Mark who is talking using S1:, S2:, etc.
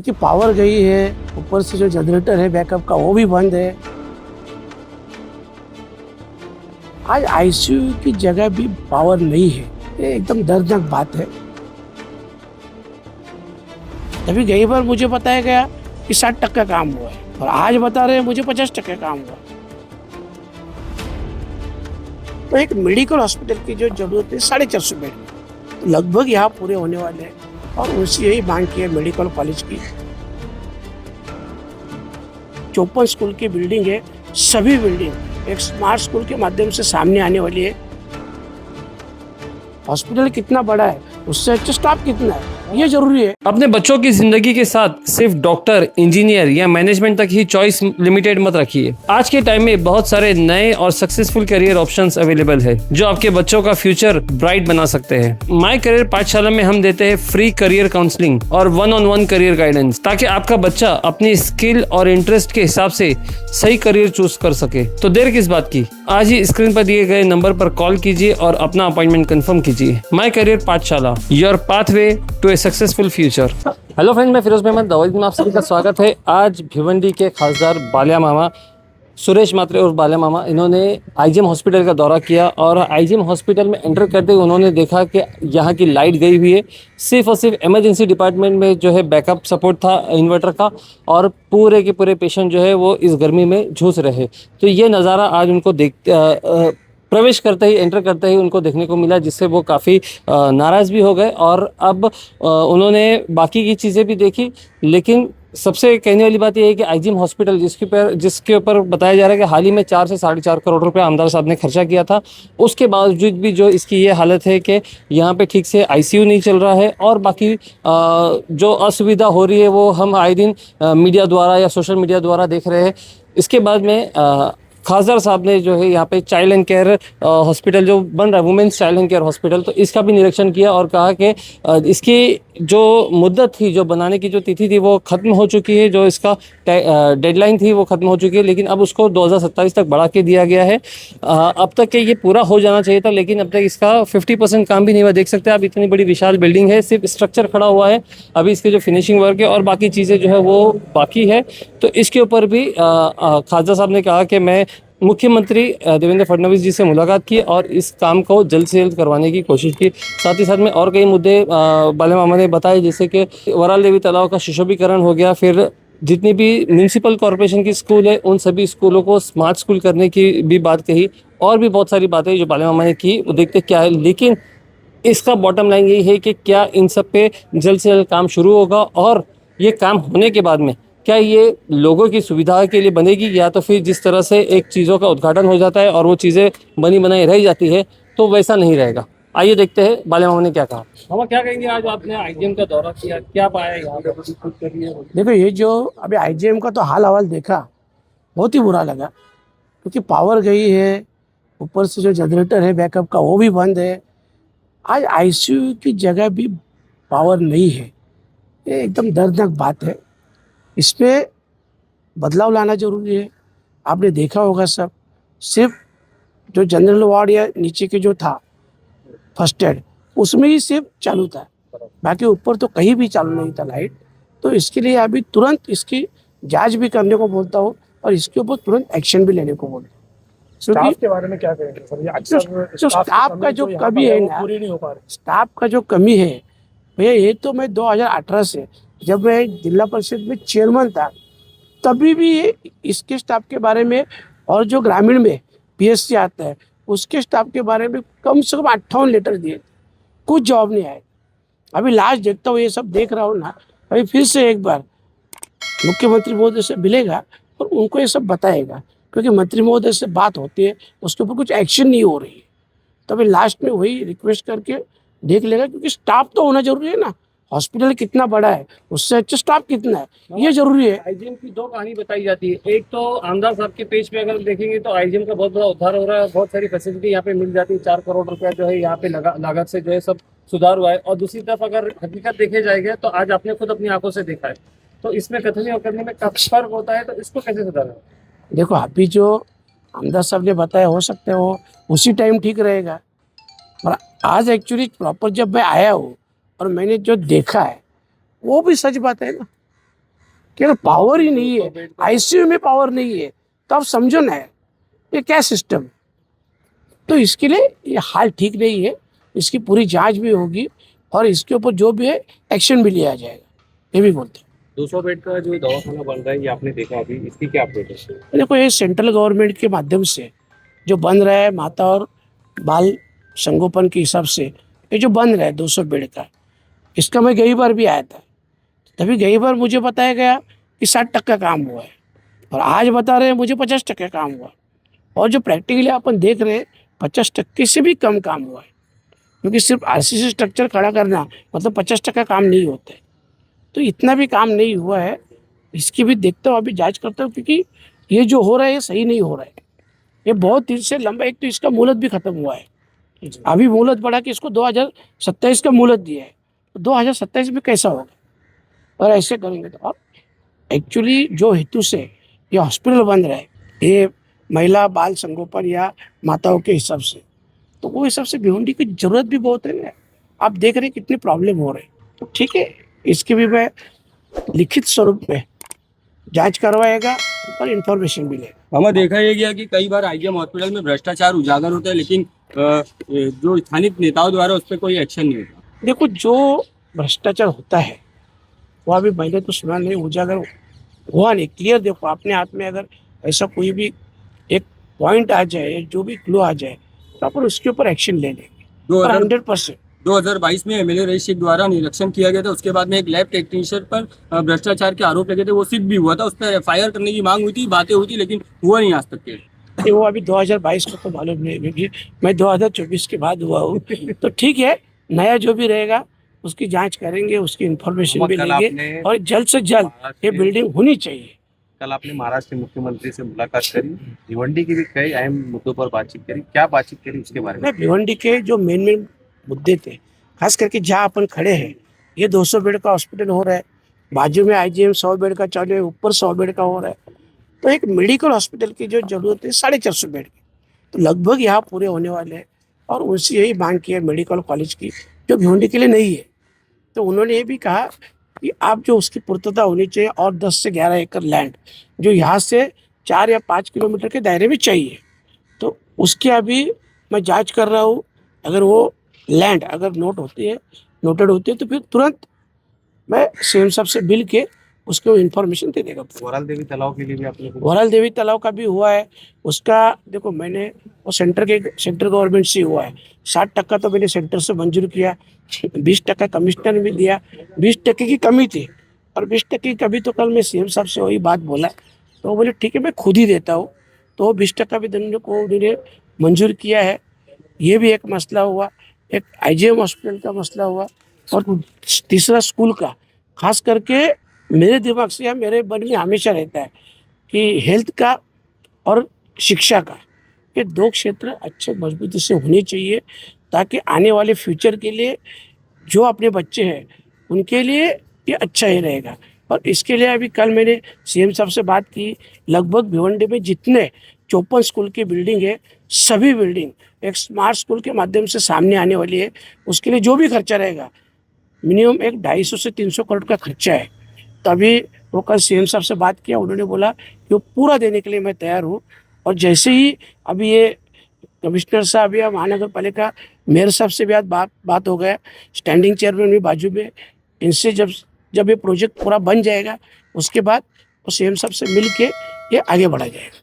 S1: क्योंकि पावर गई है, ऊपर से जो जनरेटर है बैकअप का वो भी बंद है। आज आईसीयू की जगह भी पावर नहीं है, ये एकदम दर्दनाक बात है। तभी कई बार मुझे बताया गया कि 60% काम हुआ है और आज बता रहे हैं मुझे 50% काम हुआ। तो एक मेडिकल हॉस्पिटल की जो जरूरत है 450 बेड, तो लगभग यहाँ पूरे होने वाले हैं और उसी यही मांग की है मेडिकल कॉलेज की। 54 स्कूल की बिल्डिंग है, सभी बिल्डिंग एक स्मार्ट स्कूल के माध्यम से सामने आने वाली है। हॉस्पिटल कितना बड़ा है उससे अच्छा स्टाफ कितना है ये जरूरी है।
S2: अपने बच्चों की जिंदगी के साथ सिर्फ डॉक्टर, इंजीनियर या मैनेजमेंट तक ही चॉइस लिमिटेड मत रखिए। आज के टाइम में बहुत सारे नए और सक्सेसफुल करियर ऑप्शंस अवेलेबल है जो आपके बच्चों का फ्यूचर ब्राइट बना सकते हैं। माय करियर पाठशाला में हम देते हैं फ्री करियर काउंसलिंग और 1-on-1 करियर गाइडेंस, ताकि आपका बच्चा अपनी स्किल और इंटरेस्ट के हिसाब से सही करियर चूज कर सके। तो देर किस बात की, आज ही स्क्रीन पर दिए गए नंबर पर कॉल कीजिए और अपना अपॉइंटमेंट कंफर्म कीजिए। My career Pathshala, your pathway to a successful future. Hello friend, मैं फिरोज अहमद दावोदी में आप सभी का स्वागत है। आज भिवंडी के खासदार बालिया मामा सुरेश मात्रे और बालिया मामा, इन्होंने आईजीएम हॉस्पिटल का दौरा किया और आईजीएम हॉस्पिटल में एंटर करते हुए उन्होंने देखा कि यहाँ की लाइट गई हुई है। सिर्फ और सिर्फ इमरजेंसी डिपार्टमेंट में जो है बैकअप सपोर्ट था इन्वर्टर का, और पूरे के पूरे पेशेंट जो है वो इस गर्मी में झूस रहे। तो ये नज़ारा आज उनको प्रवेश करते ही, एंटर करते ही उनको देखने को मिला, जिससे वो काफ़ी नाराज़ भी हो गए। और अब उन्होंने बाकी की चीज़ें भी देखी, लेकिन सबसे कहने वाली बात यह है कि आईजीएम हॉस्पिटल जिसके ऊपर बताया जा रहा है कि हाल ही में 4 से 4.5 करोड़ रुपए आमदार साहब ने खर्चा किया था, उसके बावजूद भी जो इसकी ये हालत है कि यहाँ पे ठीक से आईसीयू नहीं चल रहा है और बाकी जो असुविधा हो रही है वो हम आए दिन मीडिया द्वारा या सोशल मीडिया द्वारा देख रहे हैं। इसके बाद में खासदार साहब ने जो है यहाँ पे चाइल्ड एंड केयर हॉस्पिटल जो बन रहा है, women's child and care hospital, तो इसका भी निरीक्षण किया और कहा कि इसकी जो मुद्दत थी, जो बनाने की जो तिथि थी वो ख़त्म हो चुकी है, जो इसका डेडलाइन थी वो ख़त्म हो चुकी है, लेकिन अब उसको 2027 तक बढ़ा के दिया गया है। अब तक के ये पूरा हो जाना चाहिए था, लेकिन अब तक इसका 50% काम भी नहीं हुआ। देख सकते हैं आप, इतनी बड़ी विशाल बिल्डिंग है, सिर्फ स्ट्रक्चर खड़ा हुआ है, अभी इसके जो फिनिशिंग वर्क है और बाकी चीज़ें जो है वो बाकी है। तो इसके ऊपर भी खासदार साहब ने कहा कि मैं मुख्यमंत्री देवेंद्र फडणवीस जी से मुलाकात की और इस काम को जल्द से जल्द करवाने की कोशिश की। साथ ही साथ में और कई मुद्दे बालिया मामा ने बताए, जैसे कि वराल देवी तालाब का सुशोभीकरण हो गया, फिर जितनी भी म्यूनसिपल कॉरपोरेशन की स्कूल है उन सभी स्कूलों को स्मार्ट स्कूल करने की भी बात कही, और भी बहुत सारी बातें जो बालिया मामा ने की, वो देखते क्या है। लेकिन इसका बॉटम लाइन यही है कि क्या इन सब पे जल्द से जल्द काम शुरू होगा, और ये काम होने के बाद में क्या ये लोगों की सुविधा के लिए बनेगी, या तो फिर जिस तरह से एक चीज़ों का उद्घाटन हो जाता है और वो चीज़ें बनी बनाई रह जाती है, तो वैसा नहीं रहेगा। आइए देखते हैं बालिया मामा ने क्या कहा। मामा क्या कहेंगे, आज आपने आईजीएम का दौरा किया, क्या पाया यहाँ पे?
S1: देखो, ये जो अभी आईजीएम का तो हाल हवाल देखा, बहुत ही बुरा लगा। क्योंकि पावर गई है, ऊपर से जो जनरेटर है बैकअप का वो भी बंद है। आज आईसीयू की जगह भी पावर नहीं है, ये एकदम दर्दनाक बात है। इसमें बदलाव लाना जरूरी है। आपने देखा होगा सब, सिर्फ जो जनरल वार्ड या नीचे के जो था फर्स्ट एड, उसमें ही सिर्फ चालू था, बाकी ऊपर तो कहीं भी चालू नहीं था लाइट। तो इसके लिए अभी तुरंत इसकी जांच भी करने को बोलता हूँ और इसके ऊपर तुरंत एक्शन भी लेने को बोलता हूँ।
S3: स्टाफ के बारे में क्या कहेंगे सर? ये अक्सर
S1: जो स्टाफ का जो कमी है ना,
S3: पूरी नहीं हो पा रही।
S1: स्टाफ का जो कमी है भैया, ये तो मैं 2018 से जब मैं जिला परिषद में चेयरमैन था तभी भी इसके स्टाफ के बारे में, और जो ग्रामीण में पीएससी आता है उसके स्टाफ के बारे में कम से कम 58 लेटर दिए, कुछ जवाब नहीं आए। अभी लास्ट देखता हूँ, ये सब देख रहा हूँ ना, अभी फिर से एक बार मुख्यमंत्री महोदय से मिलेगा और उनको ये सब बताएगा, क्योंकि मंत्री महोदय से बात होती है, उसके ऊपर कुछ एक्शन नहीं हो रही है। तो अभी लास्ट में वही रिक्वेस्ट करके देख लेगा, क्योंकि स्टाफ तो होना जरूरी है ना। हॉस्पिटल कितना बड़ा है उससे अच्छा स्टाफ कितना है ये जरूरी है।
S2: आईजीएम की दो कहानी बताई जाती है। एक तो आमदार साहब के पेज पे अगर देखेंगे तो आईजीएम का बहुत बड़ा उद्धार हो रहा है, बहुत सारी फैसिलिटी यहाँ पे मिल जाती है, 4 करोड़ रुपया जो है यहाँ पे लागत से जो है सब सुधार हुआ है। और दूसरी तरफ अगर हकीकत देखे जाएगा तो आज आपने खुद अपनी आंखों से देखा है, तो इसमें कथनी और करने में काफी फर्क होता है, तो इसको कैसे सुधारा?
S1: देखो, अभी जो आमदार साहब ने बताया हो सकते हो उसी टाइम ठीक रहेगा, और आज एक्चुअली प्रॉपर जब मैं आया हूँ और मैंने जो देखा है वो भी सच बात है ना। कि पावर ही नहीं है, आईसीयू में पावर नहीं है, तो आप समझो ना ये क्या सिस्टम। तो इसके लिए ये हाल ठीक नहीं है, इसकी पूरी जांच भी होगी और इसके ऊपर जो भी है एक्शन भी लिया जाएगा, ये भी बोलते हैं।
S4: 200 बेड का जो दवाखाना बन रहा है ये आपने देखा अभी, इसकी क्या अपडेट है?
S1: देखो ये सेंट्रल गवर्नमेंट के माध्यम से जो बन रहा है माता और बाल संगोपन के हिसाब से, ये जो बन रहा है 200 बेड का, इसका मैं गई बार भी आया था, तभी गई बार मुझे बताया गया कि 60% काम हुआ है और आज बता रहे हैं मुझे 50% काम हुआ। और जो प्रैक्टिकली अपन देख रहे हैं 50% से भी कम काम हुआ है, क्योंकि सिर्फ आरसीसी स्ट्रक्चर खड़ा करना मतलब 50% काम नहीं होता है। तो इतना भी काम नहीं हुआ है, इसकी भी देखता हूँ, अभी जांच करता हूँ, क्योंकि ये जो हो रहा है ये सही नहीं हो रहा है। ये बहुत दिन से लंबा, एक तो इसका मुहलत भी खत्म हुआ है, अभी मुहलत बढ़ा के इसको 2027 का मुहलत दिया है, तो 2027 में कैसा होगा? और ऐसे करेंगे तो और एक्चुअली जो हेतु से ये हॉस्पिटल बन रहा है, ये महिला बाल संगोपन या माताओं के हिसाब से, तो वो हिसाब से भिवंडी की जरूरत भी बहुत है ना। आप देख रहे हैं कितनी प्रॉब्लम हो रही है, तो ठीक है, इसकी भी मैं लिखित स्वरूप में जांच करवाएगा और इन्फॉर्मेशन भी लेगा।
S5: हमें देखा ये गया कि कई बार आईजीएम हॉस्पिटल में भ्रष्टाचार उजागर होता है, लेकिन जो स्थानिक नेताओं द्वारा उस पर कोई एक्शन नहीं होता।
S1: देखो जो भ्रष्टाचार होता है वो अभी मैंने तो सुना नहीं, उजागर हुआ नहीं, क्लियर। देखो अपने हाथ में अगर ऐसा कोई भी एक पॉइंट आ जाए, जो भी क्लू आ जाए, तो अपन उसके ऊपर एक्शन ले लेंगे और 100%।
S5: 2022 में एमएलए रईस शेख द्वारा निरीक्षण किया गया था, उसके बाद में एक लैब टेक्नीशियन पर भ्रष्टाचार के आरोप लगे थे, वो सिद्ध भी हुआ था, उस पर एफआईआर करने की मांग हुई थी, बातें हुई थी, लेकिन हुआ नहीं आज तक के।
S1: नहीं, वो अभी 2022 को तो मालूम नहीं, क्योंकि मैं 2024 के बाद हुआ हूँ। तो ठीक है, नया जो भी रहेगा उसकी जांच करेंगे, उसकी इन्फॉर्मेशन भी लेंगे और जल्द से जल्द ये बिल्डिंग होनी चाहिए।
S4: कल आपने महाराष्ट्र के मुख्यमंत्री से मुलाकात करी, भिवंडी की भी कई अहम मुद्दों पर बातचीत करी, क्या बातचीत करी उसके बारे में?
S1: नहीं, भिवंडी के जो मेन मुद्दे थे, खास करके जहाँ अपन खड़े हैं, ये 200 बेड का हॉस्पिटल हो रहा है, बाजू में आईजीएम 100 बेड का चालू है, ऊपर 100 बेड का हो रहा है, तो एक मेडिकल हॉस्पिटल की जो जरूरत है 450 बेड की, तो लगभग यहाँ पूरे होने वाले हैं। और उनसे यही मांग की है मेडिकल कॉलेज की, जो भिवंडी के लिए नहीं है। तो उन्होंने ये भी कहा कि आप जो उसकी पूर्तता होनी चाहिए, और 10 से 11 एकड़ लैंड जो यहाँ से 4 या 5 किलोमीटर के दायरे में चाहिए, तो उसकी अभी मैं जांच कर रहा हूँ। अगर वो लैंड अगर नोटेड होती है तो फिर तुरंत मैं सीएम साहब से मिल के उसको इन्फॉर्मेशन दे देगा।
S4: वराल देवी तालाब के लिए भी आपने
S1: वराल देवी तालाब का भी हुआ है, उसका देखो मैंने वो सेंटर गवर्नमेंट से हुआ है, 60% तो मैंने सेंटर से मंजूर किया, 20% कमिश्नर ने भी दिया, 20% की कमी थी और 20% की कमी, तो कल मैं सीएम साहब से वही बात बोला, तो वो बोले ठीक है मैं खुद ही देता हूँ, तो वो 20% भी देने को उन्होंने मंजूर किया है। ये भी एक मसला हुआ, एक आईजीएम हॉस्पिटल का मसला हुआ, और तीसरा स्कूल का। खास करके मेरे दिमाग से या मेरे मन में हमेशा रहता है कि हेल्थ का और शिक्षा का, ये 2 क्षेत्र अच्छे मजबूती से होने चाहिए, ताकि आने वाले फ्यूचर के लिए जो अपने बच्चे हैं उनके लिए ये अच्छा ही रहेगा। और इसके लिए अभी कल मैंने सीएम साहब से बात की, लगभग भिवंडी में जितने 54 स्कूल की बिल्डिंग है, सभी बिल्डिंग एक स्मार्ट स्कूल के माध्यम से सामने आने वाली है। उसके लिए जो भी खर्चा रहेगा, मिनिमम एक 250 से 300 करोड़ का खर्चा है। तभी वो कल सीएम साहब से बात किया, उन्होंने बोला कि वो पूरा देने के लिए मैं तैयार हूँ। और जैसे ही अभी ये कमिश्नर साहब या महानगर पालिका मेयर साहब से भी आज बात हो गया, स्टैंडिंग चेयरमैन भी बाजू में, इनसे जब ये प्रोजेक्ट पूरा बन जाएगा, उसके बाद वो सीएम साहब से मिल के ये आगे बढ़ा जाएगा।